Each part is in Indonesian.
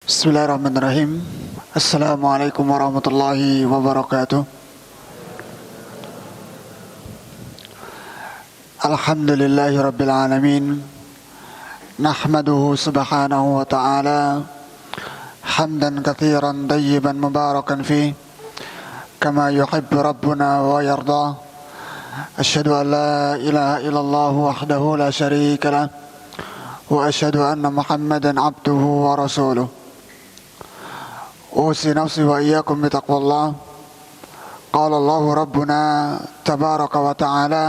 Bismillahirrahmanirrahim. Assalamualaikum warahmatullahi wabarakatuh. Alhamdulillahi rabbil alamin. Nahmaduhu subhanahu wa ta'ala hamdan katsiran tayyiban mubarakan fi kama yuhibbu rabbuna wa yarda. Asyhadu an la ilaha illallah wahdahu la syarika lah wa asyhadu anna Muhammadan abduhu wa rasuluh. أوصي نفسي وإياكم بتقوى الله. قال الله ربنا تبارك وتعالى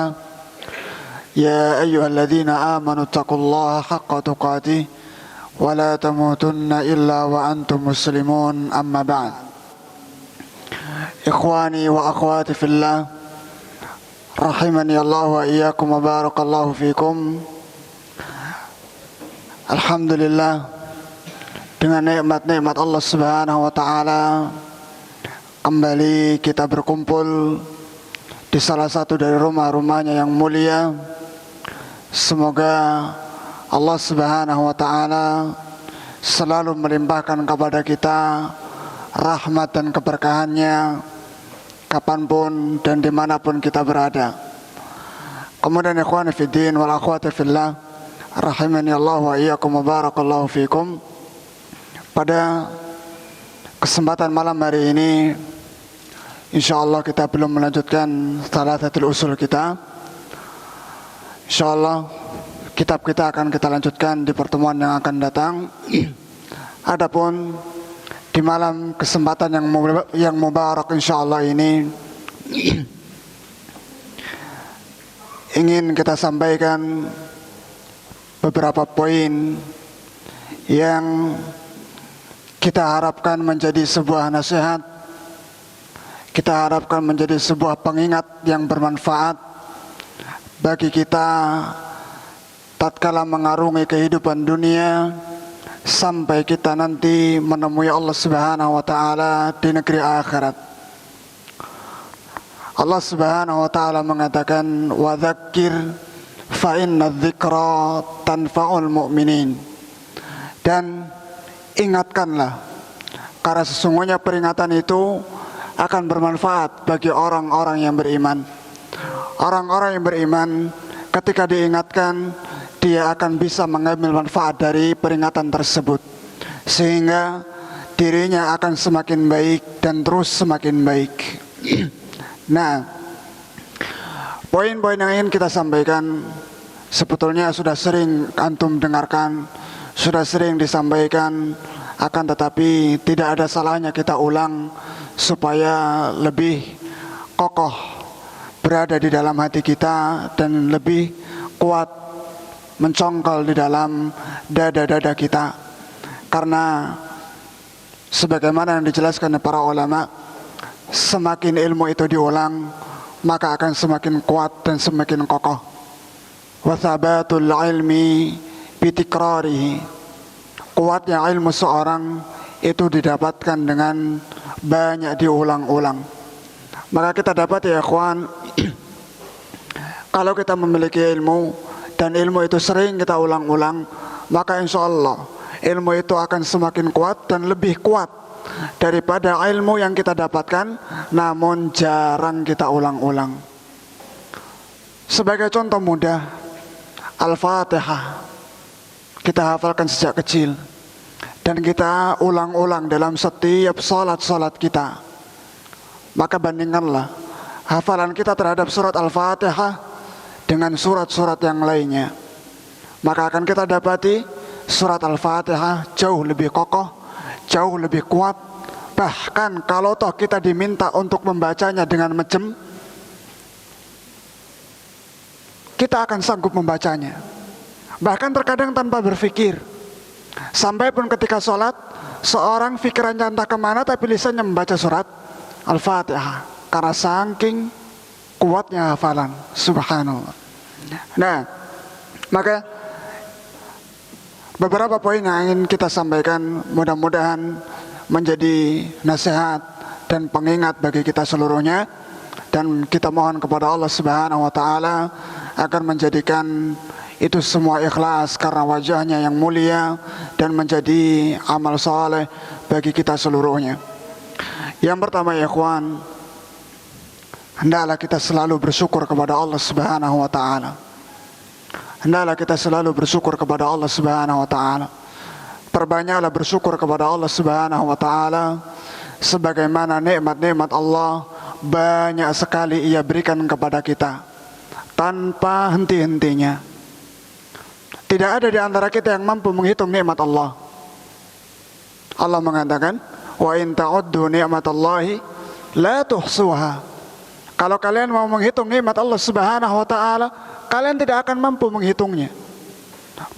يا أيها الذين آمنوا اتقوا الله حق تقاته ولا تموتن إلا وأنتم مسلمون. أما بعد. إخواني وأخواتي في الله رحمني الله وإياكم وبارك الله فيكم. Alhamdulillah, dengan nikmat-nikmat Allah Subhanahu wa taala kembali kita berkumpul di salah satu dari rumah-rumahnya yang mulia. Semoga Allah Subhanahu wa taala selalu melimpahkan kepada kita rahmat dan keberkahannya kapanpun dan dimanapun kita berada. Kemudian ikhwani fiddin wal akhwati fillah rahimani Allah wa iyyakum wa barakallahu fikum. Pada kesempatan malam hari ini, insyaallah kita belum melanjutkan Thalathatul Usul kita. Insyaallah kitab kita akan kita lanjutkan di pertemuan yang akan datang. Adapun di malam kesempatan yang mubarak insyaallah ini ingin kita sampaikan beberapa poin yang kita harapkan menjadi sebuah nasihat, kita harapkan menjadi sebuah pengingat yang bermanfaat bagi kita tatkala mengarungi kehidupan dunia sampai kita nanti menemui Allah Subhanahu wa taala di negeri akhirat. Allah Subhanahu wa taala mengatakan wa dzakir fa inna dzikra tanfa'ul mu'minin. Dan ingatkanlah, karena sesungguhnya peringatan itu akan bermanfaat bagi orang-orang yang beriman. Orang-orang yang beriman ketika diingatkan, dia akan bisa mengambil manfaat dari peringatan tersebut, sehingga dirinya akan semakin baik dan terus semakin baik. Nah, poin-poin yang ingin kita sampaikan sebetulnya sudah sering antum dengarkan, sudah sering disampaikan, akan tetapi tidak ada salahnya kita ulang supaya lebih kokoh berada di dalam hati kita dan lebih kuat mencongkol di dalam dada-dada kita. Karena sebagaimana yang dijelaskan oleh para ulama, semakin ilmu itu diulang maka akan semakin kuat dan semakin kokoh. Wa thabatul ilmi bitikrarihi. Kuatnya ilmu seorang itu didapatkan dengan banyak diulang-ulang. Maka kita dapat ya ikhwan, kalau kita memiliki ilmu dan ilmu itu sering kita ulang-ulang, maka insya Allah ilmu itu akan semakin kuat dan lebih kuat daripada ilmu yang kita dapatkan namun jarang kita ulang-ulang. Sebagai contoh mudah, Al-Fatihah kita hafalkan sejak kecil dan kita ulang-ulang dalam setiap salat kita. Maka bandingkanlah hafalan kita terhadap surat Al-Fatihah dengan surat-surat yang lainnya, maka akan kita dapati surat Al-Fatihah jauh lebih kokoh, jauh lebih kuat. Bahkan kalau toh kita diminta untuk membacanya dengan mejem, kita akan sanggup membacanya, bahkan terkadang tanpa berpikir. Sampai pun ketika sholat, seorang pikirannya entah kemana tapi lisannya membaca surat Al-Fatihah, karena saking kuatnya hafalan. Subhanallah. Nah, maka beberapa poin yang ingin kita sampaikan mudah-mudahan menjadi nasihat dan pengingat bagi kita seluruhnya. Dan kita mohon kepada Allah Subhanahu wa taala agar menjadikan itu semua ikhlas karena wajahnya yang mulia dan menjadi amal saleh bagi kita seluruhnya. Yang pertama ya ikhwan, hendaklah kita selalu bersyukur kepada Allah Subhanahu wa taala. Hendaklah kita selalu bersyukur kepada Allah Subhanahu wa taala. Perbanyaklah bersyukur kepada Allah Subhanahu wa taala, sebagaimana nikmat-nikmat Allah banyak sekali Ia berikan kepada kita tanpa henti-hentinya. Tidak ada di antara kita yang mampu menghitung nikmat Allah. Allah mengatakan, "Wa in ta'uddu ni'matallahi la tuhsuha." Kalau kalian mau menghitung nikmat Allah Subhanahu wa taala, kalian tidak akan mampu menghitungnya.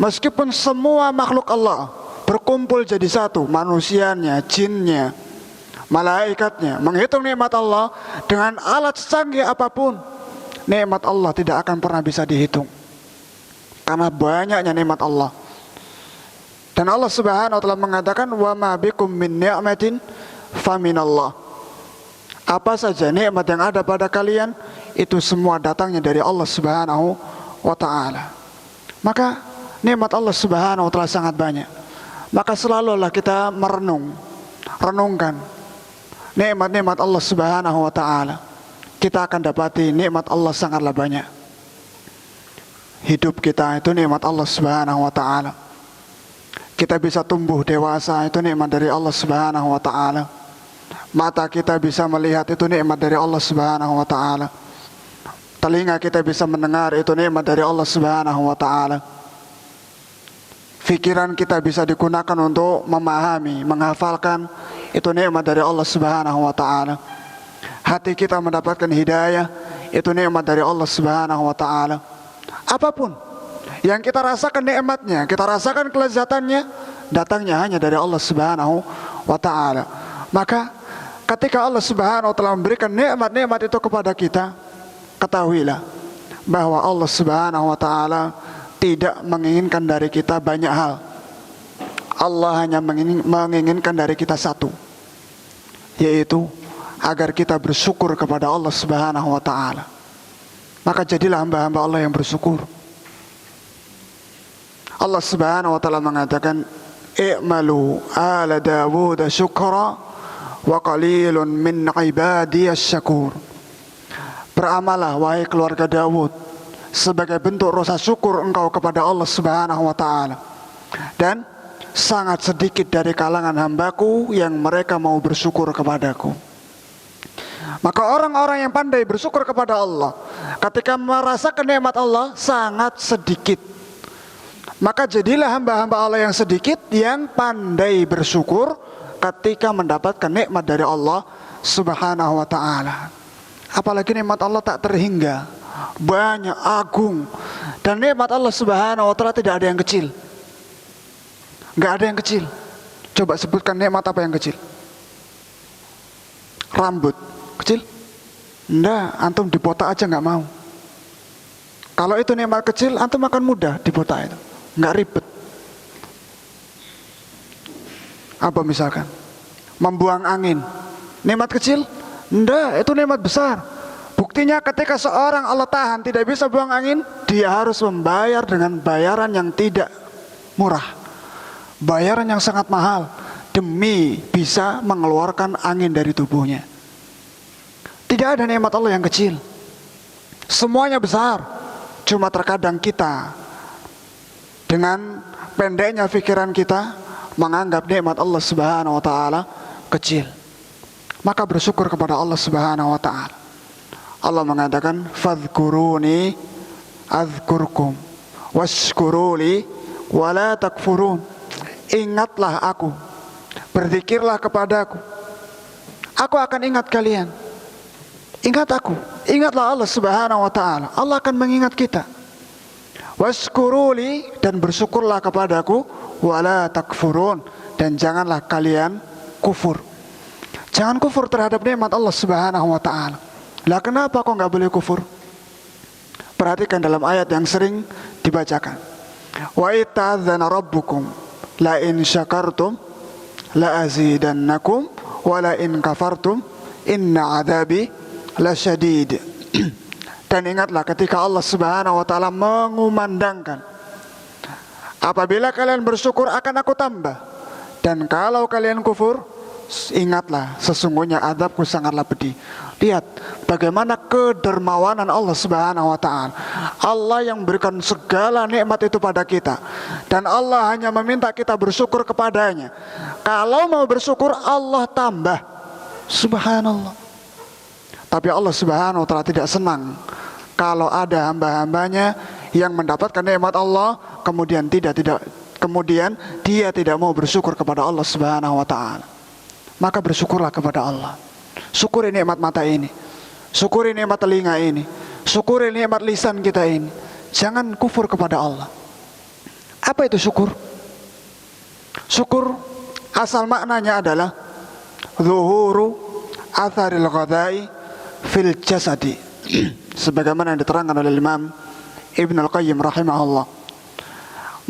Meskipun semua makhluk Allah berkumpul jadi satu, manusianya, jinnya, malaikatnya, menghitung nikmat Allah dengan alat secanggih apapun, nikmat Allah tidak akan pernah bisa dihitung. Karena banyaknya nikmat Allah. Dan Allah Subhanahu wa taala mengatakan, "Wa ma bikum min ni'matin faminallah." Apa saja nikmat yang ada pada kalian, itu semua datangnya dari Allah Subhanahu wa taala. Maka nikmat Allah Subhanahu wa taala sangat banyak. Maka selalulah kita renungkan nikmat-nikmat Allah Subhanahu wa taala. Kita akan dapati nikmat Allah sangatlah banyak. Hidup kita itu nikmat Allah Subhanahu wa taala. Kita bisa tumbuh dewasa, itu nikmat dari Allah Subhanahu wa taala. Mata kita bisa melihat, itu nikmat dari Allah Subhanahu wa taala. Telinga kita bisa mendengar, itu nikmat dari Allah Subhanahu wa taala. Pikiran kita bisa digunakan untuk memahami, menghafalkan, itu nikmat dari Allah Subhanahu wa taala. Hati kita mendapatkan hidayah, itu nikmat dari Allah Subhanahu wa taala. Apapun yang kita rasakan nikmatnya, kita rasakan kelezatannya, datangnya hanya dari Allah Subhanahu wa taala. Maka ketika Allah Subhanahu wa taala memberikan nikmat-nikmat itu kepada kita, ketahuilah bahwa Allah Subhanahu wa taala tidak menginginkan dari kita banyak hal. Allah hanya menginginkan dari kita satu, yaitu agar kita bersyukur kepada Allah Subhanahu wa taala. Maka jadilah hamba-hamba Allah yang bersyukur. Allah Subhanahu wa taala mengatakan, "I'malu ala Dawud syukra wa qalilun min ibadiyas syakur." Beramalah wahai keluarga Daud sebagai bentuk rasa syukur engkau kepada Allah Subhanahu wa taala. Dan sangat sedikit dari kalangan hambaku yang mereka mau bersyukur kepadaku. Maka orang-orang yang pandai bersyukur kepada Allah, ketika merasakan nikmat Allah sangat sedikit. Maka jadilah hamba-hamba Allah yang sedikit yang pandai bersyukur ketika mendapatkan nikmat dari Allah Subhanahu wa taala. Apalagi nikmat Allah tak terhingga, banyak, agung. Dan nikmat Allah Subhanahu wa taala tidak ada yang kecil. Enggak ada yang kecil. Coba sebutkan nikmat apa yang kecil? Rambut kecil? Enggak, antum dibotak aja enggak mau. Kalau itu nikmat kecil, antum akan mudah dibotak itu. Enggak ribet. Apa misalkan? Membuang angin. Nikmat kecil? Enggak, itu nikmat besar. Buktinya ketika seorang Allah tahan tidak bisa buang angin, dia harus membayar dengan bayaran yang tidak murah, bayaran yang sangat mahal demi bisa mengeluarkan angin dari tubuhnya. Tidak ada nikmat Allah yang kecil, semuanya besar. Cuma terkadang kita dengan pendeknya pikiran kita menganggap nikmat Allah Subhanahu wa taala kecil. Maka bersyukur kepada Allah Subhanahu wa taala. Allah mengatakan, "Fadhkuruni adzkurkum washkuruli wala takfurun." Ingatlah aku, berzikirlah kepadaku, aku akan ingat kalian. Ingat aku, ingatlah Allah Subhanahu wa taala. Allah akan mengingat kita. Washkuruli, dan bersyukurlah kepadaku, wala takfurun, dan janganlah kalian kufur. Jangan kufur terhadap nikmat Allah Subhanahu wa taala. Lah kenapa kok enggak boleh kufur? Perhatikan dalam ayat yang sering dibacakan. Wa itadzana rabbukum la in syakartum la azidannakum wa la in kafartum inna adzabi lasyadid. Dan ingatlah ketika Allah Subhanahu wa taala mengumandangkan Apabila kalian bersyukur akan aku tambah, dan kalau kalian kufur, ingatlah sesungguhnya azabku sangatlah pedih. Lihat bagaimana kedermawanan Allah Subhanahu wa taala. Allah yang berikan segala nikmat itu pada kita, dan Allah hanya meminta kita bersyukur kepadanya. Kalau mau bersyukur, Allah tambah. Subhanallah. Tapi Allah Subhanahu wa taala tidak senang kalau ada hamba-hambanya yang mendapatkan nikmat Allah kemudian dia tidak mau bersyukur kepada Allah Subhanahu wa taala. Maka bersyukurlah kepada Allah. Syukuri nikmat mata ini, syukuri nikmat telinga ini, syukuri nikmat lisan kita ini. Jangan kufur kepada Allah. Apa itu syukur? Syukur asal maknanya adalah zuhuru atharil ghadai fil jasadi, sebagaimana yang diterangkan oleh Imam Ibn Al-Qayyim rahimahullah.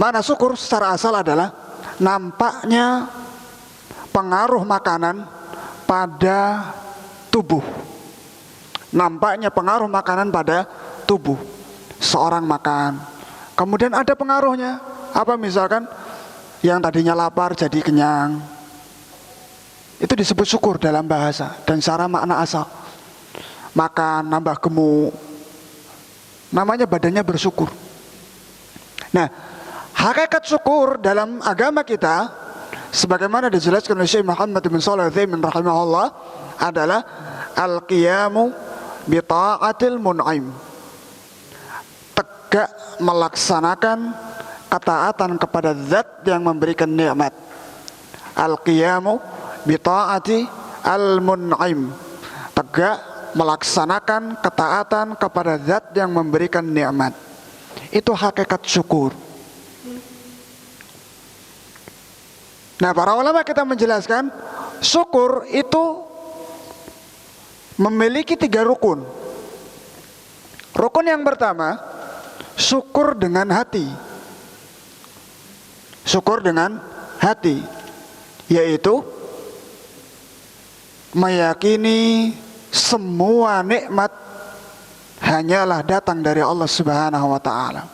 Mana syukur secara asal adalah nampaknya pengaruh makanan pada tubuh. Nampaknya pengaruh makanan pada tubuh. Seorang makan, kemudian ada pengaruhnya. Apa misalkan yang tadinya lapar jadi kenyang. Itu disebut syukur dalam bahasa dan secara makna asal. Makan nambah gemuk, namanya badannya bersyukur. Nah, hakikat syukur dalam agama kita, sebagaimana dijelaskan oleh Syekh Muhammad bin Shalih Al-Utsaimin rahimahullah, adalah al-qiyamu bi ta'atil mun'im. Tegak melaksanakan ketaatan kepada zat yang memberikan nikmat. Al-qiyamu bi ta'ati al-mun'im. Tegak melaksanakan ketaatan kepada zat yang memberikan nikmat. Itu hakikat syukur. Nah, para ulama kita menjelaskan syukur itu memiliki 3 rukun. Rukun yang pertama, syukur dengan hati. Syukur dengan hati, yaitu meyakini semua nikmat hanyalah datang dari Allah Subhanahu wa taala.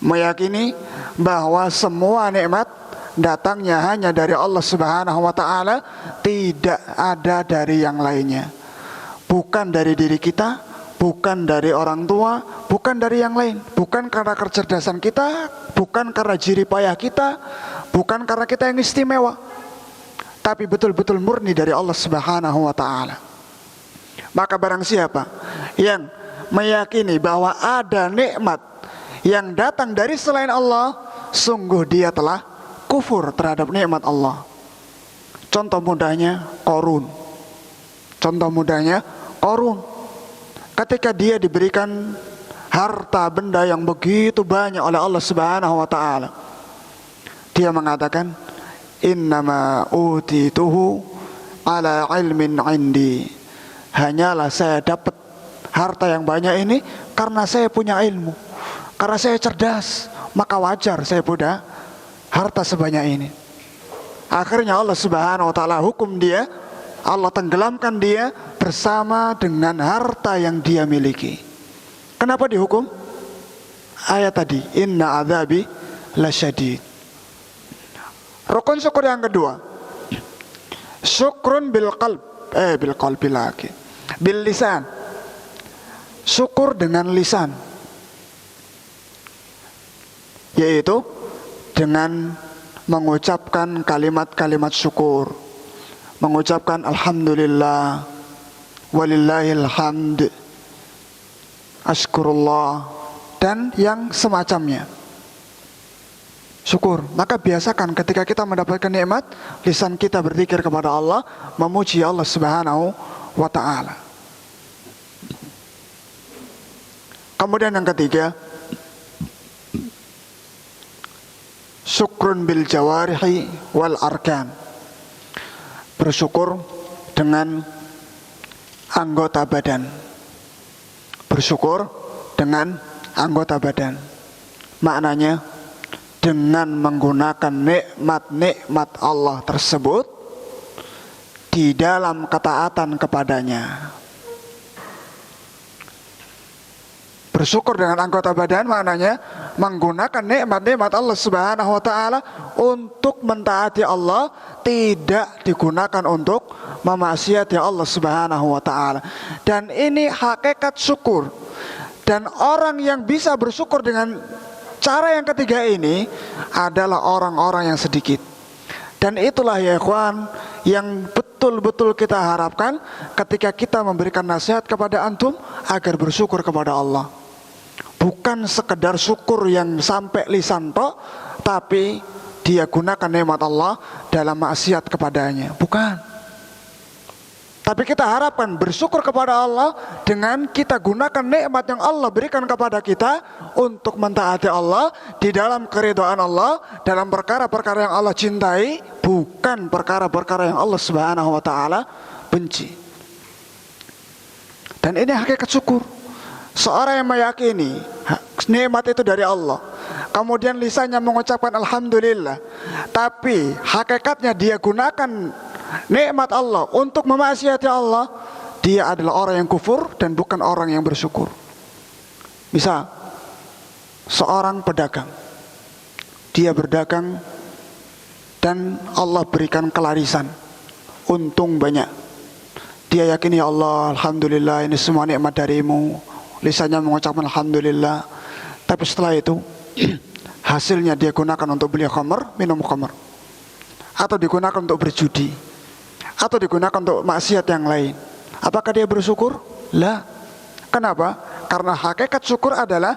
Meyakini bahwa semua nikmat datangnya hanya dari Allah Subhanahu wa taala, tidak ada dari yang lainnya. Bukan dari diri kita, bukan dari orang tua, bukan dari yang lain. Bukan karena kecerdasan kita, bukan karena jerih payah kita, bukan karena kita yang istimewa, tapi betul-betul murni dari Allah Subhanahu wa taala. Maka barang siapa yang meyakini bahwa ada nikmat yang datang dari selain Allah, sungguh dia telah kufur terhadap nikmat Allah. Contoh mudahnya Qarun. Contoh mudahnya Qarun. Ketika dia diberikan harta benda yang begitu banyak oleh Allah Subhanahu wa taala, dia mengatakan, "Innama utituhu ala ilmin indi." Hanyalah saya dapat harta yang banyak ini karena saya punya ilmu, karena saya cerdas, maka wajar saya punya harta sebanyak ini. Akhirnya Allah Subhanahu wa taala hukum dia, Allah tenggelamkan dia bersama dengan harta yang dia miliki. Kenapa dihukum? Ayat tadi, inna adzabi lasyadid. Rukun syukur yang kedua, syukrun bil qalbi lagi, bil lisan. Syukur dengan lisan, yaitu dengan mengucapkan kalimat-kalimat syukur, mengucapkan alhamdulillah, walillahil hamd, ashkurullah, dan yang semacamnya. Syukur. Maka biasakan ketika kita mendapatkan nikmat, lisan kita berzikir kepada Allah, memuji Allah Subhanahu wa ta'ala. Kemudian yang ketiga, syukrun bil jawarihi wal arkan. Bersyukur dengan anggota badan. Bersyukur dengan anggota badan. Maknanya dengan menggunakan nikmat-nikmat Allah tersebut di dalam ketaatan kepadanya. Bersyukur dengan anggota badan maknanya menggunakan nikmat-nikmat Allah Subhanahu wa taala untuk mentaati Allah, tidak digunakan untuk memaksiati Allah Subhanahu wa taala. Dan ini hakikat syukur. Dan orang yang bisa bersyukur dengan cara yang ketiga ini adalah orang-orang yang sedikit. Dan itulah ya ikhwan yang betul-betul kita harapkan ketika kita memberikan nasihat kepada antum agar bersyukur kepada Allah. Bukan sekedar syukur yang sampai lisan tok, tapi dia gunakan nikmat Allah dalam maksiat kepadanya. Bukan. Tapi kita harapkan bersyukur kepada Allah dengan kita gunakan nikmat yang Allah berikan kepada kita untuk mentaati Allah di dalam keridhaan Allah, dalam perkara-perkara yang Allah cintai, bukan perkara-perkara yang Allah Subhanahu wa taala benci. Dan ini hakikat syukur. Seorang yang meyakini nikmat itu dari Allah, kemudian lisannya mengucapkan alhamdulillah, tapi hakikatnya dia gunakan nikmat Allah untuk memaksiati Allah, dia adalah orang yang kufur dan bukan orang yang bersyukur. Misal seorang pedagang, dia berdagang dan Allah berikan kelarisan, untung banyak. Dia yakin, ya Allah, alhamdulillah ini semua nikmat darimu. Lisannya mengucapkan alhamdulillah, tapi setelah itu hasilnya dia gunakan untuk beli khamr, minum khamr, atau digunakan untuk berjudi, atau digunakan untuk maksiat yang lain. Apakah dia bersyukur? La. Kenapa? Karena hakikat syukur adalah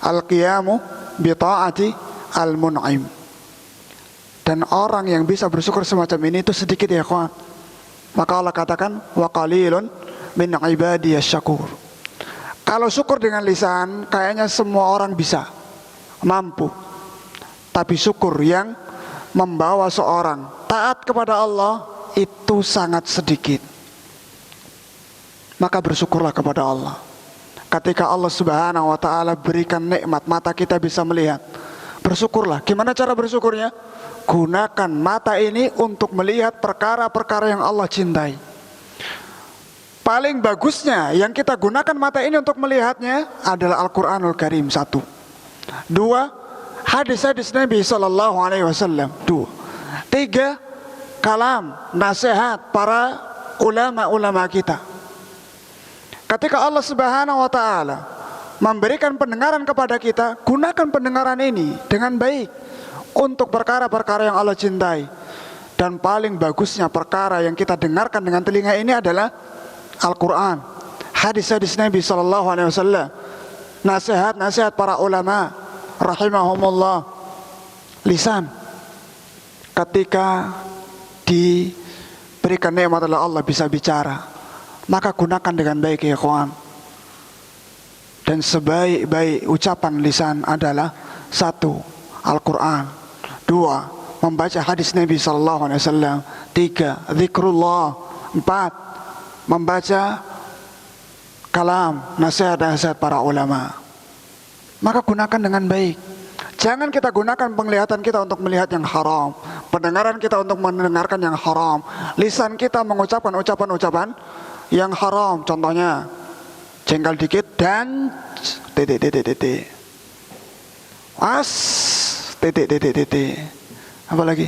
al-qiyamu bi ta'ati al-mun'im. Dan orang yang bisa bersyukur semacam ini itu sedikit ya kawan. Maka Allah katakan wa qalilun min ibadiyasy syakur. Kalau syukur dengan lisan kayaknya semua orang bisa, mampu. Tapi syukur yang membawa seorang taat kepada Allah itu sangat sedikit. Maka bersyukurlah kepada Allah. Ketika Allah Subhanahu wa taala berikan nikmat mata kita bisa melihat, bersyukurlah. Gimana cara bersyukurnya? Gunakan mata ini untuk melihat perkara-perkara yang Allah cintai. Paling bagusnya yang kita gunakan mata ini untuk melihatnya adalah Al-Quranul Karim, 1. 2, hadis-hadis Nabi SAW. 2, 3, kalam, nasihat para ulama-ulama kita. Ketika Allah Subhanahu wa taala memberikan pendengaran kepada kita, gunakan pendengaran ini dengan baik untuk perkara-perkara yang Allah cintai. Dan paling bagusnya perkara yang kita dengarkan dengan telinga ini adalah Al-Quran, hadis-hadis Nabi SAW, nasihat-nasihat para ulama rahimahumullah. Lisan ketika diberikan nikmat oleh Allah bisa bicara, maka gunakan dengan baik ya kawan. Dan sebaik-baik ucapan lisan adalah 1, Al-Quran, 2, membaca hadis Nabi SAW, 3, zikrullah, 4, membaca kalam, nasihat-nasihat para ulama. Maka gunakan dengan baik. Jangan kita gunakan penglihatan kita untuk melihat yang haram, pendengaran kita untuk mendengarkan yang haram, lisan kita mengucapkan ucapan-ucapan yang haram. Contohnya jengkel dikit dan titik. Was titik. Apa lagi?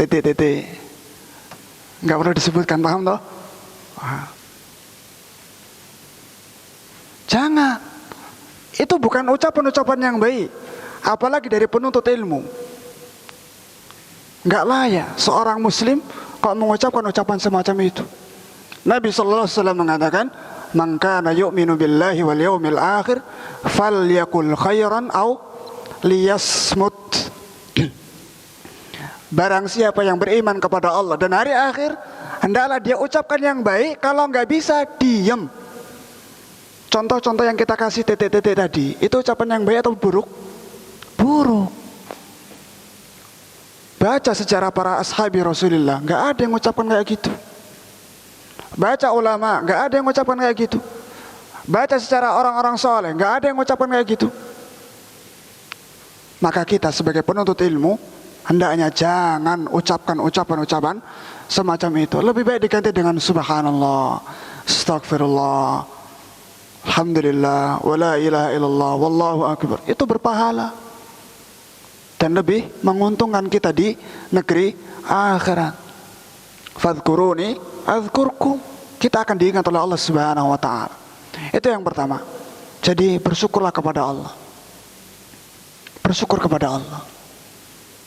Titik. Nggak perlu disebutkan, paham toh? Jangan. Itu bukan ucapan-ucapan yang baik, apalagi dari penuntut ilmu. Nggak layak seorang muslim kok mengucapkan ucapan semacam itu. Nabi SAW mengatakan, man kana yu'minu billahi wal yawmil akhir falyakul khairan aw liyasmut. Barang siapa yang beriman kepada Allah dan hari akhir, hendaklah dia ucapkan yang baik. Kalau nggak bisa, diam. Contoh-contoh yang kita kasih titik tadi, itu ucapan yang baik atau buruk? Buruk. Baca sejarah para ashabi Rasulullah, nggak ada yang ucapkan kayak gitu. Baca ulama, nggak ada yang ucapkan kayak gitu. Baca secara orang-orang soleh, nggak ada yang ucapkan kayak gitu. Maka kita sebagai penuntut ilmu hendaknya jangan ucapkan ucapan-ucapan semacam itu. Lebih baik diganti dengan subhanallah, astagfirullah, alhamdulillah, wala ilaha illallah, wallahu akbar, itu berpahala dan lebih menguntungkan kita di negeri akhirat. Fadhkuruni adzkurkum, kita akan diingat oleh Allah Subhanahu wa taala. Itu yang pertama. Jadi bersyukurlah kepada Allah. Bersyukur kepada Allah.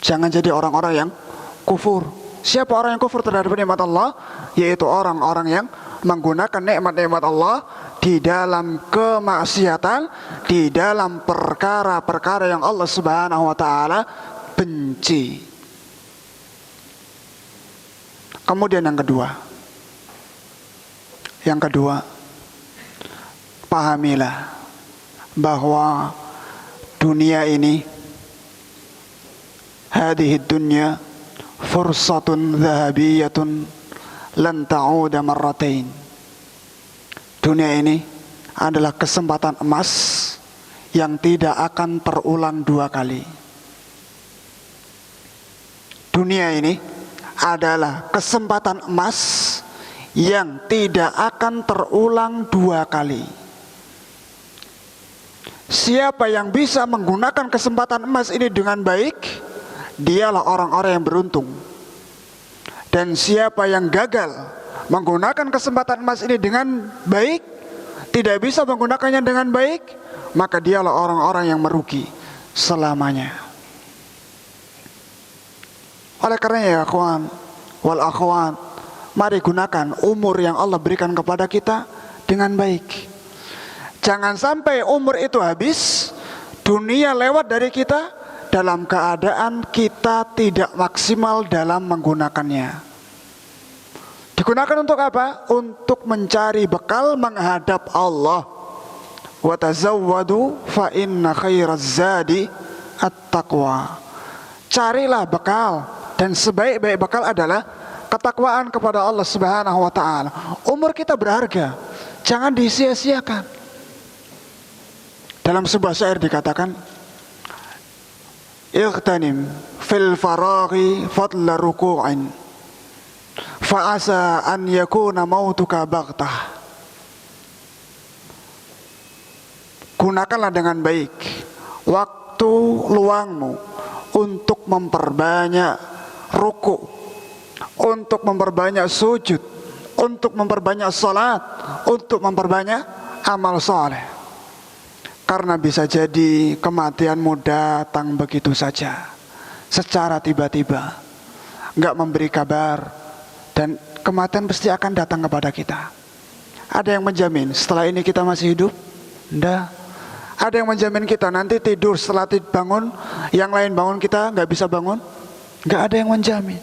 Jangan jadi orang-orang yang kufur. Siapa orang yang kufur terhadap nikmat Allah? Yaitu orang-orang yang menggunakan nikmat-nikmat Allah di dalam kemaksiatan, di dalam perkara-perkara yang Allah Subhanahu wa taala benci. Kemudian yang kedua, pahamilah bahwa dunia ini, hadhihi dunya fursatun dhahabiyatun lan ta'uda marratain. Dunia ini adalah kesempatan emas yang tidak akan terulang dua kali. Dunia ini adalah kesempatan emas yang tidak akan terulang dua kali. Siapa yang bisa menggunakan kesempatan emas ini dengan baik, dialah orang-orang yang beruntung. Dan siapa yang gagal menggunakan kesempatan emas ini dengan baik, tidak bisa menggunakannya dengan baik, maka dialah orang-orang yang merugi selamanya. Oleh karenanya ya akhwan wal akhwat, mari gunakan umur yang Allah berikan kepada kita dengan baik. Jangan sampai umur itu habis, dunia lewat dari kita dalam keadaan kita tidak maksimal dalam menggunakannya. Digunakan untuk apa? Untuk mencari bekal menghadap Allah. Wa tazawwadu fa inna khairaz zadi at-taqwa. Carilah bekal, dan sebaik-baik bekal adalah ketakwaan kepada Allah Subhanahu wa taala. Umur kita berharga, jangan disia-siakan. Dalam sebuah syair dikatakan, ightanim fil faraghi fadla ruku'in fa'asa an yakuna mautuka baghtah. Gunakanlah dengan baik waktu luangmu untuk memperbanyak ruku', untuk memperbanyak sujud, untuk memperbanyak salat, untuk memperbanyak amal saleh. Karena bisa jadi kematianmu datang begitu saja, secara tiba-tiba, gak memberi kabar, dan kematian pasti akan datang kepada kita. Ada yang menjamin setelah ini kita masih hidup? Nggak. Ada yang menjamin kita nanti tidur setelah bangun, yang lain bangun kita gak bisa bangun? Gak ada yang menjamin.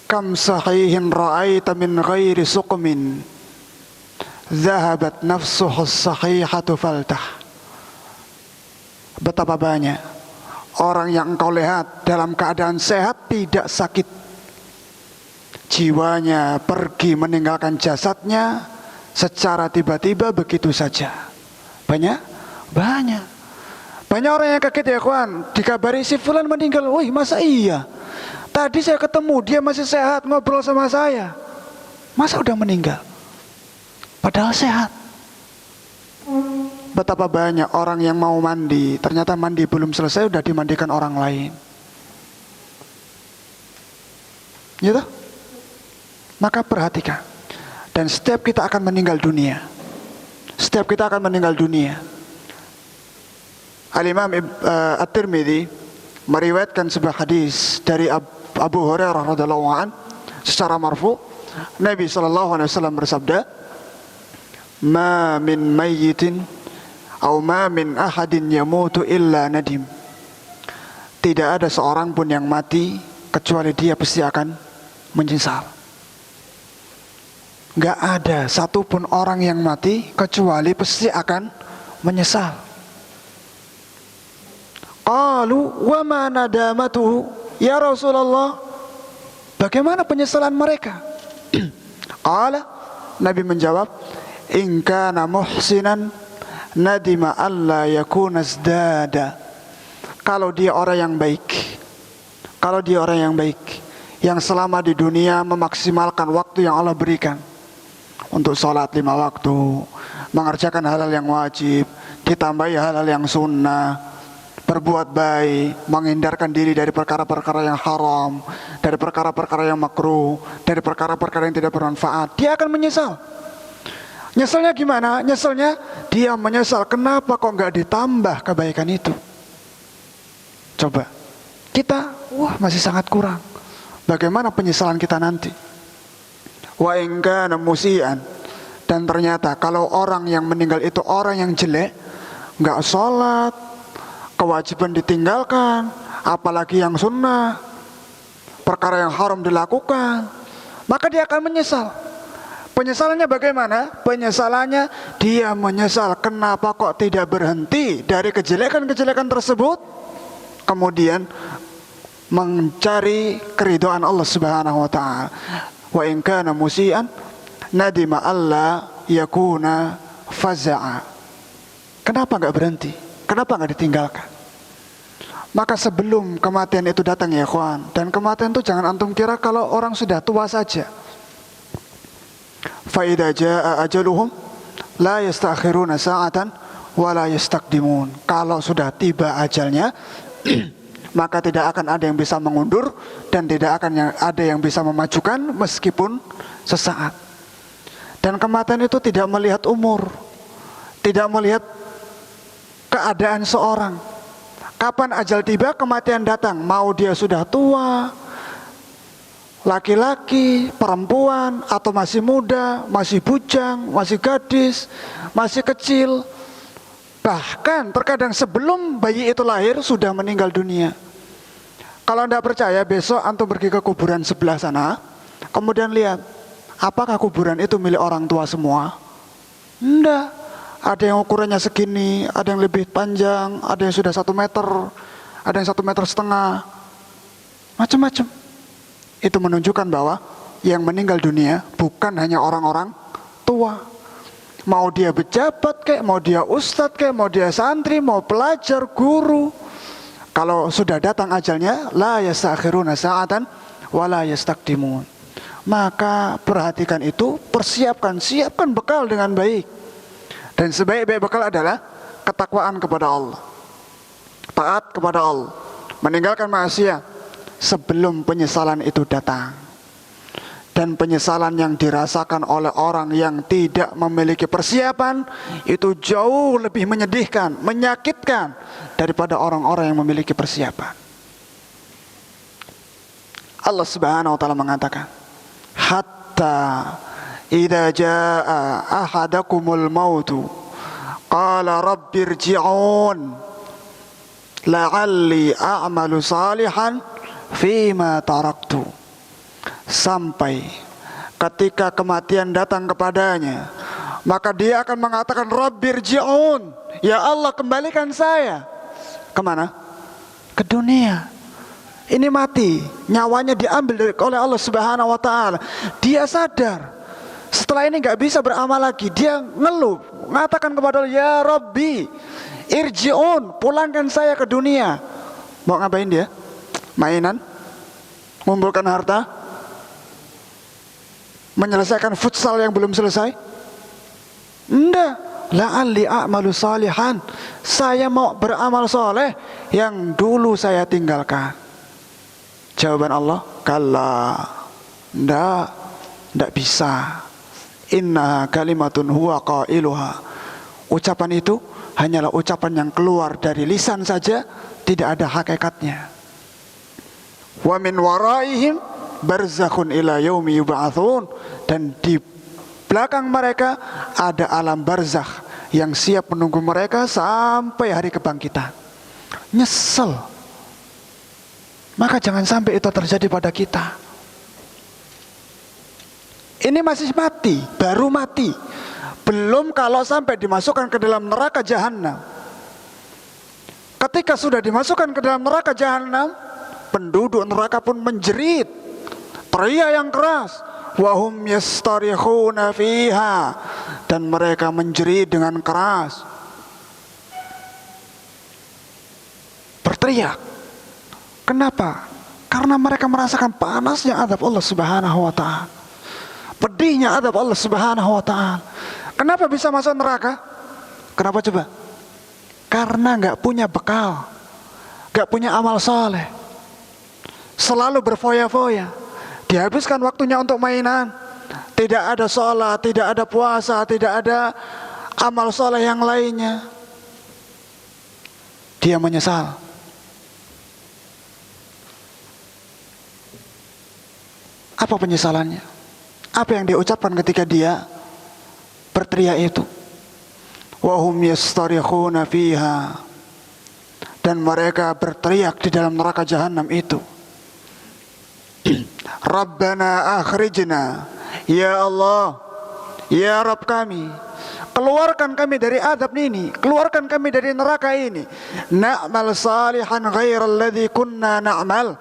Kam sahihin ra'aita min ghairi suqmin zahabat nafsuhu sahihatu faltah. Betapa banyak orang yang engkau lihat dalam keadaan sehat, tidak sakit, jiwanya pergi meninggalkan jasadnya secara tiba-tiba begitu saja. Banyak orang yang kaget ya kawan, dikabari si fulan meninggal. Wih, masa iya? Tadi saya ketemu dia masih sehat, ngobrol sama saya, masa udah meninggal? Padahal sehat. Betapa banyak orang yang mau mandi, ternyata mandi belum selesai udah dimandikan orang lain. Gitu? Maka perhatikan. Dan setiap kita akan meninggal dunia. Setiap kita akan meninggal dunia. Al-Imam At-Tirmidzi meriwayatkan sebuah hadis dari Abu Hurairah radhiyallahu anhu secara marfu. Nabi SAW bersabda, ma min mayyitin atau ma min ahadin yamutu illa nadim. Tidak ada seorang pun yang mati kecuali dia pasti akan menyesal. Gak ada satupun orang yang mati kecuali pasti akan menyesal. Qalu wa ma nadamatuhu ya Rasulullah, bagaimana penyesalan mereka? Qala, Nabi menjawab, in kana muhsinan nadima alla yakuna zdada. Kalau dia orang yang baik, kalau dia orang yang baik, yang selama di dunia memaksimalkan waktu yang Allah berikan, untuk sholat 5 waktu, mengerjakan hal-hal yang wajib, ditambahi hal-hal yang sunnah, berbuat baik, menghindarkan diri dari perkara-perkara yang haram, dari perkara-perkara yang makruh, dari perkara-perkara yang tidak bermanfaat, dia akan menyesal. Nyesalnya gimana? Nyesalnya dia menyesal, kenapa kok nggak ditambah kebaikan itu? Coba, kita, masih sangat kurang. Bagaimana penyesalan kita nanti? Wa in kana musian, dan ternyata kalau orang yang meninggal itu orang yang jelek, nggak sholat, kewajiban ditinggalkan, apalagi yang sunnah, perkara yang haram dilakukan, maka dia akan menyesal. Penyesalannya bagaimana? Penyesalannya dia menyesal kenapa kok tidak berhenti dari kejelekan-kejelekan tersebut, kemudian mencari keridhaan Allah Subhanahu wa taala. Wa in kana musian nadima alla yakuna faza'a. Kenapa enggak berhenti? Kenapa enggak ditinggalkan? Maka sebelum kematian itu datang ya ikhwan, dan kematian itu jangan antum kira kalau orang sudah tua saja. Fa idza jaa ajaluhum la yastakhiruna sa'atan wa la yastaqdimun. Kalau sudah tiba ajalnya maka tidak akan ada yang bisa mengundur dan tidak akan ada yang bisa memajukan meskipun sesaat. Dan kematian itu tidak melihat umur, tidak melihat keadaan seorang. Kapan ajal tiba, kematian datang. Mau dia sudah tua, laki-laki, perempuan, atau masih muda, masih bujang, masih gadis, masih kecil, bahkan terkadang sebelum bayi itu lahir sudah meninggal dunia. Kalau anda percaya, besok antum pergi ke kuburan sebelah sana, kemudian lihat, apakah kuburan itu milik orang tua semua? Enggak. Ada yang ukurannya segini, ada yang lebih panjang, ada yang sudah 1 meter, ada yang 1,5 meter, macam-macam. Itu menunjukkan bahwa yang meninggal dunia bukan hanya orang-orang tua. Mau dia pejabat kayak, mau dia ustadz kayak, mau dia santri, mau pelajar, guru, kalau sudah datang ajalnya, la yastakhiruna sa'atan wa la yastaqdimun. Maka perhatikan itu, siapkan bekal dengan baik. Dan sebaik-baik bekal adalah ketakwaan kepada Allah, taat kepada Allah, meninggalkan maksiat sebelum penyesalan itu datang. Dan penyesalan yang dirasakan oleh orang yang tidak memiliki persiapan itu jauh lebih menyedihkan, menyakitkan daripada orang-orang yang memiliki persiapan. Allah Subhanahu wa taala mengatakan, hatta idza jaa ahadakumul mautu qala rabbirji'un la'alli a'malu salihan fima taraktu. Sampai ketika kematian datang kepadanya, maka dia akan mengatakan rabbirji'un, ya Allah kembalikan saya. Kemana? Ke dunia. Ini mati, nyawanya diambil oleh Allah Subhanahu wa taala. Dia sadar setelah ini gak bisa beramal lagi. Dia ngeluh, mengatakan kepada Allah, ya Rabbi irji'un, pulangkan saya ke dunia. Mau ngapain dia? Mainan? Mengumpulkan harta? Menyelesaikan futsal yang belum selesai? Enggak. La'alli a'malu salihan, saya mau beramal soleh yang dulu saya tinggalkan. Jawaban Allah, kalla, enggak bisa. Inna kalimatun huwa qailuha. Ucapan itu hanyalah ucapan yang keluar dari lisan saja, tidak ada hakikatnya. Wa min waraihim barzakhun ila yaumi yub'atsun, dan di belakang mereka ada alam barzakh yang siap menunggu mereka sampai hari kebangkitan. Nyesel. Maka jangan sampai itu terjadi pada kita. Ini masih mati, baru mati. Belum kalau sampai dimasukkan ke dalam neraka jahanam. Ketika sudah dimasukkan ke dalam neraka jahanam, penduduk neraka pun menjerit, teriak yang keras, wahum yastarikhuna fiha, dan mereka menjerit dengan keras, berteriak. Kenapa? Karena mereka merasakan panasnya azab Allah Subhanahu wa ta'ala. Pedihnya azab Allah Subhanahu wa ta'ala. Kenapa bisa masuk neraka? Kenapa coba? Karena gak punya bekal, gak punya amal soleh, selalu berfoya-foya, dihabiskan waktunya untuk mainan, tidak ada sholat, tidak ada puasa, tidak ada amal soleh yang lainnya. Dia menyesal. Apa penyesalannya? Apa yang dia ucapkan ketika dia berteriak itu? Wahum yastarikhuna fiha, dan mereka berteriak di dalam neraka jahanam itu. Rabbana akhrijna, ya Allah, ya Rabb kami, keluarkan kami dari azab ini, keluarkan kami dari neraka ini. Na'mal salihan ghairal ladzi kunna na'mal,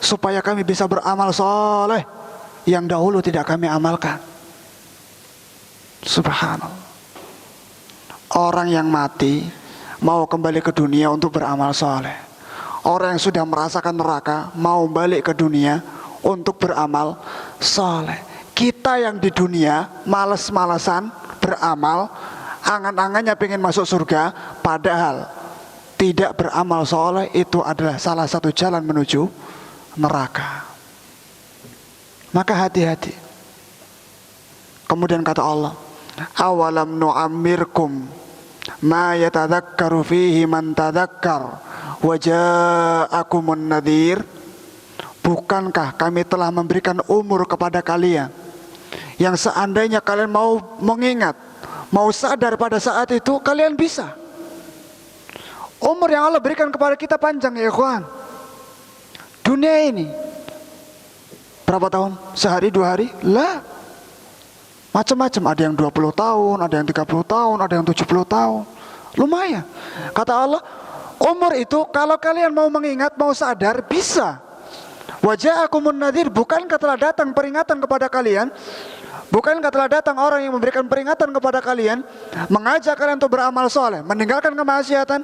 supaya kami bisa beramal soleh yang dahulu tidak kami amalkan. Subhanallah. Orang yang mati mau kembali ke dunia untuk beramal soleh. Orang yang sudah merasakan neraka mau balik ke dunia untuk beramal soleh. Kita yang di dunia malas-malasan beramal, angan-angannya pengen masuk surga, padahal tidak beramal soleh itu adalah salah satu jalan menuju neraka. Maka hati-hati. Kemudian kata Allah, awalam nu'ammirkum ma yatadzakkaru fihi man tadzakkar wa ja'akumun nadhir. Bukankah kami telah memberikan umur kepada kalian yang seandainya kalian mau mengingat, mau sadar pada saat itu, kalian bisa. Umur yang Allah berikan kepada kita panjang ya ikhwan. Dunia ini berapa tahun? Sehari, 2 hari? Lah, macam-macam. Ada yang 20 tahun, ada yang 30 tahun, ada yang 70 tahun. Lumayan. Kata Allah, umur itu kalau kalian mau mengingat, mau sadar, bisa. Waja'akumun nadhir, bukankah telah datang peringatan kepada kalian? Bukankah telah datang orang yang memberikan peringatan kepada kalian, mengajak kalian untuk beramal soleh, meninggalkan kemaksiatan,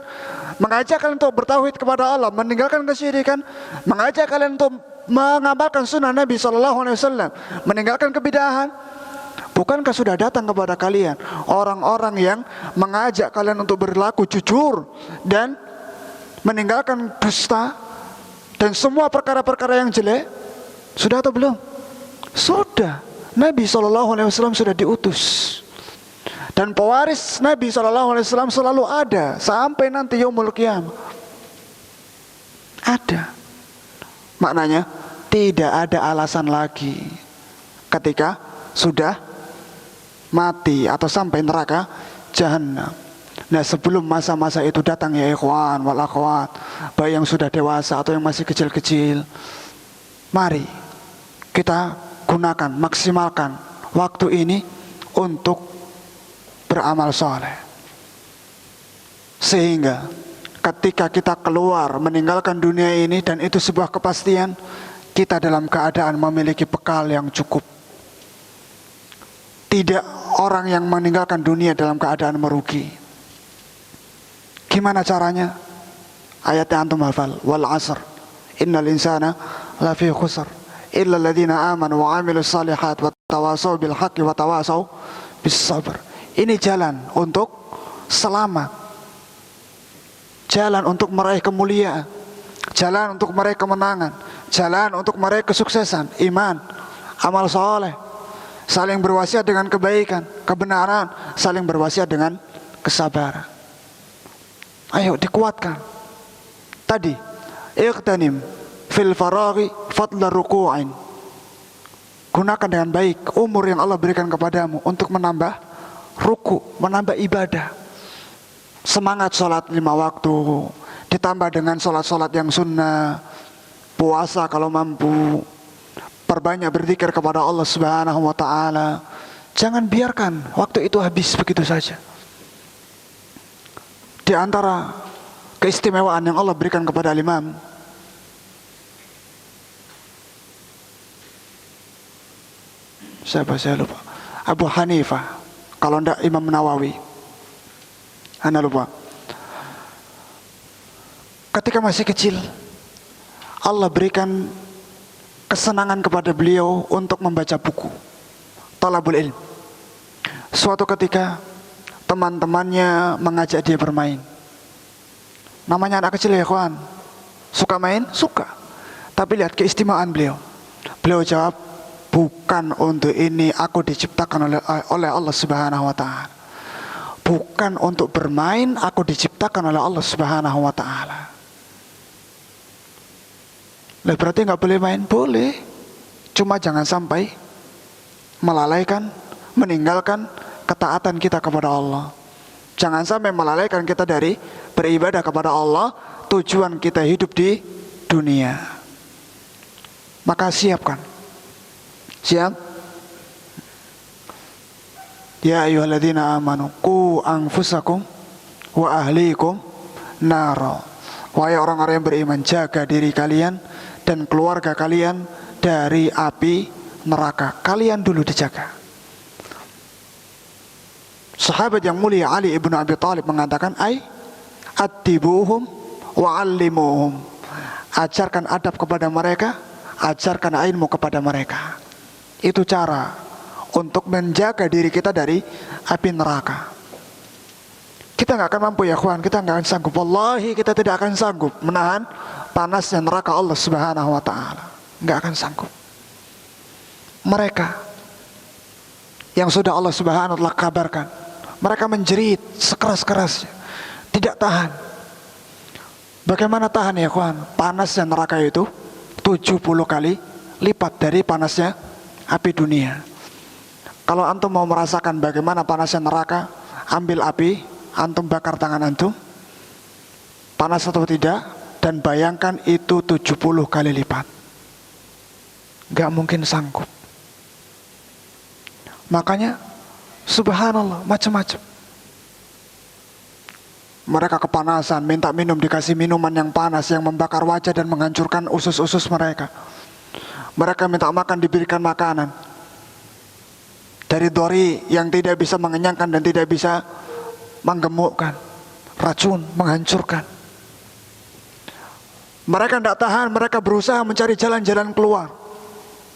mengajak kalian untuk bertauhid kepada Allah, meninggalkan kesyirikan, mengajak kalian untuk mengamalkan sunnah Nabi SAW, meninggalkan kebidahan. Bukankah sudah datang kepada kalian orang-orang yang mengajak kalian untuk berlaku jujur dan meninggalkan dusta dan semua perkara-perkara yang jelek? Sudah atau belum? Sudah. Nabi SAW sudah diutus, dan pewaris Nabi SAW selalu ada sampai nanti yaumul qiyamah. Ada. Maknanya tidak ada alasan lagi ketika sudah mati atau sampai neraka jahanam. Nah, sebelum masa-masa itu datang ya ikhwan wal akhwat, baik yang sudah dewasa atau yang masih kecil-kecil, mari kita gunakan, maksimalkan waktu ini untuk beramal soleh, sehingga ketika kita keluar meninggalkan dunia ini, dan itu sebuah kepastian, kita dalam keadaan memiliki bekal yang cukup. Tidak orang yang meninggalkan dunia dalam keadaan merugi. Gimana caranya? Ayatnya antum hafal, wal asr innal insana lafi khusr illa alladziina aamanu wa 'amilus shalihaat wa tawashaw bil haqqi wa tawashaw bis sabr. Ini jalan untuk selamat, jalan untuk meraih kemuliaan, jalan untuk meraih kemenangan, jalan untuk meraih kesuksesan, iman, amal soleh, saling berwasiat dengan kebaikan, kebenaran, saling berwasiat dengan kesabaran. Ayo dikuatkan. Tadi, iqtanim fil faraghi fadla ruku'in. Gunakan dengan baik umur yang Allah berikan kepadamu untuk menambah ruku, menambah ibadah. Semangat sholat 5 waktu, ditambah dengan sholat-sholat yang sunnah, puasa kalau mampu, perbanyak berzikir kepada Allah Subhanahu wa ta'ala. Jangan biarkan waktu itu habis begitu saja. Di antara keistimewaan yang Allah berikan kepada Imam siapa, saya lupa, Abu Hanifah, kalau tidak Imam Nawawi, Anda lupa. Ketika masih kecil, Allah berikan kesenangan kepada beliau untuk membaca buku. talabul ilm. Suatu ketika teman-temannya mengajak dia bermain. Namanya anak kecil ya kawan. Suka main? Suka. Tapi lihat keistimewaan beliau. Beliau jawab, bukan untuk ini aku diciptakan oleh Allah Subhanahu wa taala. Bukan untuk bermain aku diciptakan oleh Allah Subhanahu wa taala. Lah berarti enggak boleh main? Boleh. Cuma jangan sampai melalaikan, meninggalkan ketaatan kita kepada Allah. Jangan sampai melalaikan kita dari beribadah kepada Allah, tujuan kita hidup di dunia. Maka siapkan. Siap? Ya ayyuhalladzina amanu qu anfusakum wa ahlikum nara. Wahai orang-orang yang beriman, jaga diri kalian dan keluarga kalian dari api neraka. Kalian dulu dijaga. Sahabat yang mulia Ali ibnu Abi Thalib mengatakan, addibuhum wa'allimuhum. Ajarkan adab kepada mereka, ajarkan ilmu kepada mereka. Itu cara untuk menjaga diri kita dari api neraka. Kita gak akan mampu ya kawan, kita gak akan sanggup. Wallahi kita tidak akan sanggup menahan panasnya neraka Allah Subhanahu wa ta'ala. Gak akan sanggup. Mereka yang sudah Allah Subhanahu wa ta'ala kabarkan, mereka menjerit sekeras-kerasnya, tidak tahan. Bagaimana tahan ya kawan? Panasnya neraka itu 70 kali lipat dari panasnya api dunia. Kalau antum mau merasakan bagaimana panasnya neraka, ambil api, antum bakar tangan antum, panas atau tidak, dan bayangkan itu 70 kali lipat. Gak mungkin sanggup. Makanya subhanallah, macam-macam. Mereka kepanasan, minta minum, dikasih minuman yang panas, yang membakar wajah dan menghancurkan usus-usus mereka. Mereka minta makan, diberikan makanan dari dori yang tidak bisa mengenyangkan dan tidak bisa menggemukkan. Racun, menghancurkan. Mereka tidak tahan, mereka berusaha mencari jalan-jalan keluar,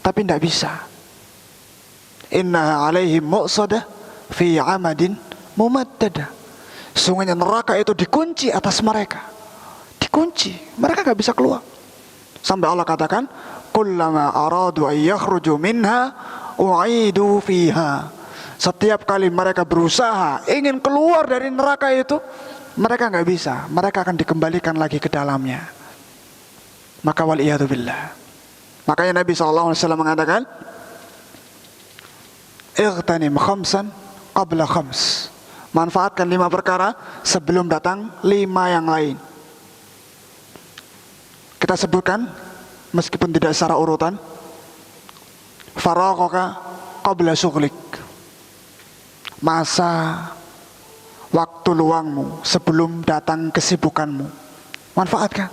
tapi tidak bisa. Inna alaihim muqsadah fi amadin mumaddadah. Sungguhnya neraka itu dikunci atas mereka. Dikunci, mereka gak bisa keluar. Sampai Allah katakan, kullama aradu an yakhruju minha u'idu fiha. Setiap kali mereka berusaha ingin keluar dari neraka itu, mereka gak bisa. Mereka akan dikembalikan lagi ke dalamnya. Maka waliyadzubillah. Makanya Nabi SAW mengatakan, ightanim khamsan qabla khams. Manfaatkan 5 perkara sebelum datang 5 yang lain. Kita sebutkan meskipun tidak secara urutan. Faraghaka qabla syughlik. Masa waktu luangmu sebelum datang kesibukanmu. Manfaatkan.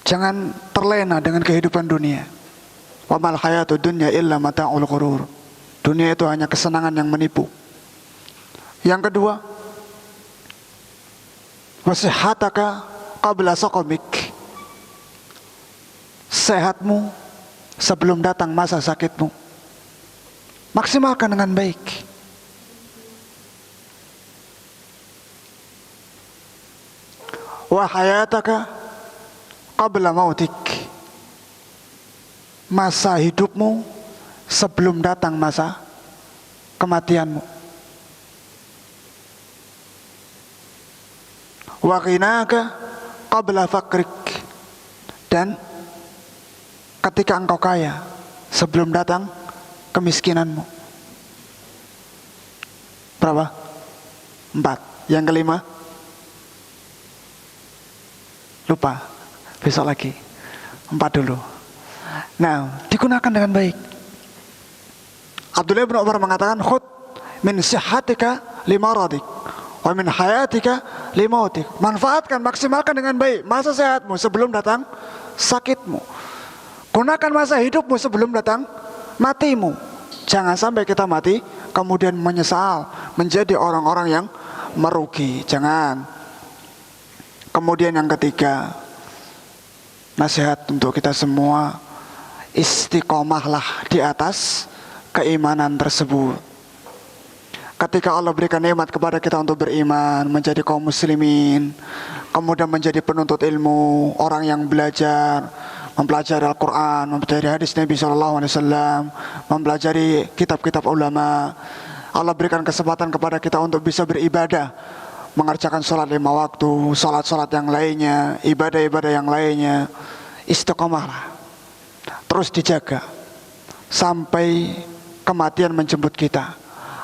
Jangan terlena dengan kehidupan dunia. Wa mal hayatud dunya illa mata'ul ghurur. Dunia itu hanya kesenangan yang menipu. Yang kedua, wasihataka qabla saqamik. Sehatmu sebelum datang masa sakitmu. Maksimalkan dengan baik. Wa hayataka qabla mautik. Masa hidupmu sebelum datang masa kematianmu. Wa ghinaka qabla faqrik. Dan ketika engkau kaya sebelum datang kemiskinanmu. Berapa? 4. Yang kelima, lupa, besok lagi. 4 dulu. Nah, digunakan dengan baik. Abdullah bin Umar mengatakan, khud min sihhatika limaradik wa min hayatika limautik. Manfaatkan, maksimalkan dengan baik masa sehatmu sebelum datang sakitmu. Gunakan masa hidupmu sebelum datang matimu. Jangan sampai kita mati kemudian menyesal, menjadi orang-orang yang merugi. Jangan. Kemudian yang ketiga, nasihat untuk kita semua, istiqomahlah di atas keimanan tersebut. Ketika Allah berikan nikmat kepada kita untuk beriman, menjadi kaum muslimin, kemudian menjadi penuntut ilmu, orang yang belajar, mempelajari Al-Quran, mempelajari hadis Nabi SAW, mempelajari kitab-kitab ulama. Allah berikan kesempatan kepada kita untuk bisa beribadah, mengerjakan sholat 5 waktu, sholat-sholat yang lainnya, ibadah-ibadah yang lainnya. Istiqomahlah, terus dijaga sampai kematian menjemput kita.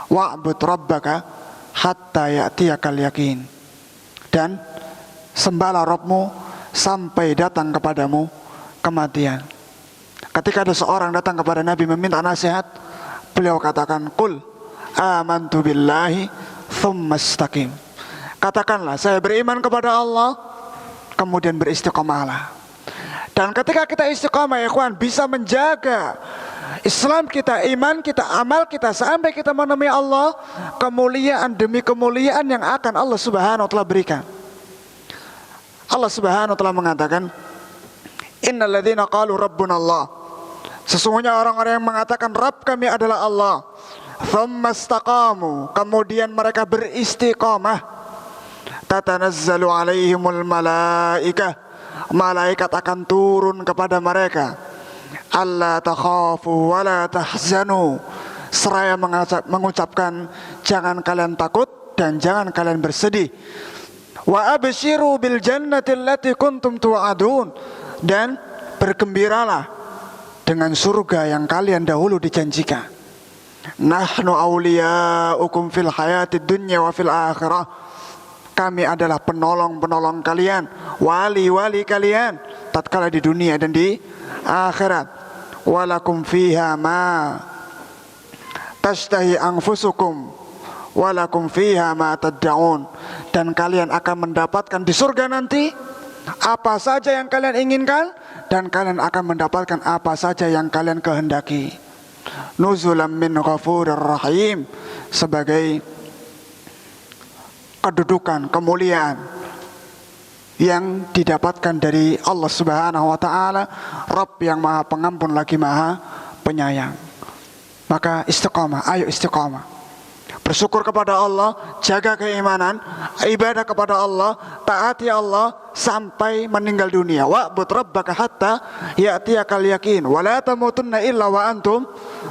Wa'bud rabbaka hatta ya'tiyakal yakin. Dan sembahlah Rabbmu sampai datang kepadamu kematian. Ketika ada seorang datang kepada Nabi meminta nasihat, beliau katakan, qul amantu billahi thumma istaqim. Katakanlah, saya beriman kepada Allah, kemudian beristiqomahlah. Dan ketika kita istiqomah, ya ikhwan, bisa menjaga Islam kita, iman kita, amal kita sampai kita menemui Allah, kemuliaan demi kemuliaan yang akan Allah Subhanahu wa taala berikan. Allah Subhanahu wa taala mengatakan, innal ladzina qalu rabbuna Allah. Sesungguhnya orang-orang yang mengatakan Rabb kami adalah Allah, thumma istaqamu, kemudian mereka beristiqamah, tatanazzalu alaihimul malaikah, malaikat akan turun kepada mereka, alla takhafu wa la tahzanu, seraya mengucapkan jangan kalian takut dan jangan kalian bersedih. Wa abshiru bil jannati allati kuntum tu'adun, dan bergembiralah dengan surga yang kalian dahulu dijanjikan. Nahnu awliyaukum fil hayatid dunya wa fil akhirah, kami adalah penolong-penolong kalian, wali-wali kalian tatkala di dunia dan di akhirat. Walakum fiha ma tashtahi anfusukum walakum fiha ma tad'un, dan kalian akan mendapatkan di surga nanti apa saja yang kalian inginkan, dan kalian akan mendapatkan apa saja yang kalian kehendaki. Nuzulam min ghafurir rahim, sebagai kedudukan, kemuliaan yang didapatkan dari Allah Subhanahu wa taala, Rabb yang Maha Pengampun lagi Maha Penyayang. Maka istiqamah, ayo istiqamah. Bersyukur kepada Allah, jaga keimanan, ibadah kepada Allah, taati Allah sampai meninggal dunia. Wa'bud rabbaka hatta ya'tiyakal yakin wa la tamutunna illa wa antum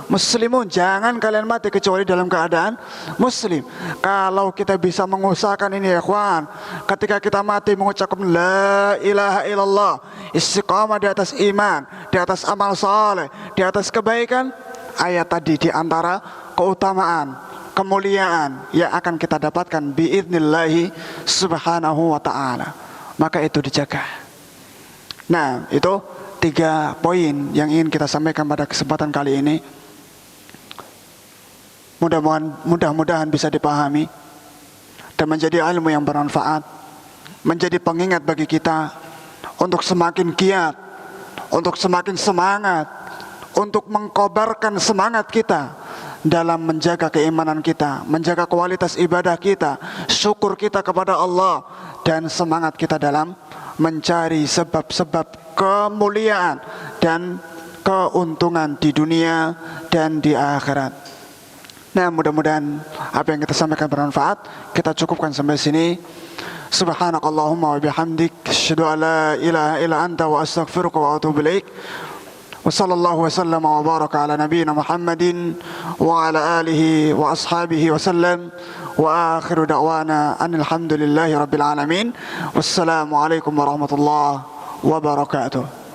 muslimun. Jangan kalian mati kecuali dalam keadaan muslim. Kalau kita bisa mengusahakan ini ya ikhwan, ketika kita mati mengucapkan la ilaha illallah, istiqamah di atas iman, di atas amal saleh, di atas kebaikan, ayat tadi di antara keutamaan, kemuliaan yang akan kita dapatkan biidnillahi subhanahu wa ta'ala. Maka itu dijaga. Nah, itu 3 poin yang ingin kita sampaikan pada kesempatan kali ini. Mudah-mudahan bisa dipahami dan menjadi ilmu yang bermanfaat, menjadi pengingat bagi kita untuk semakin giat, untuk semakin semangat, untuk mengkobarkan semangat kita dalam menjaga keimanan kita, menjaga kualitas ibadah kita, syukur kita kepada Allah, dan semangat kita dalam mencari sebab-sebab kemuliaan dan keuntungan di dunia dan di akhirat. Nah, mudah-mudahan apa yang kita sampaikan bermanfaat. Kita cukupkan sampai sini. Subhanakallahumma wa bihamdik, asyhadu an la ilaha illa anta wa astaghfiruka wa atubu ilaik. وصلى الله وسلم وبارك على نبينا محمد وعلى آله وأصحابه وسلم وآخر دعوانا أن الحمد لله رب العالمين والسلام عليكم ورحمة الله وبركاته.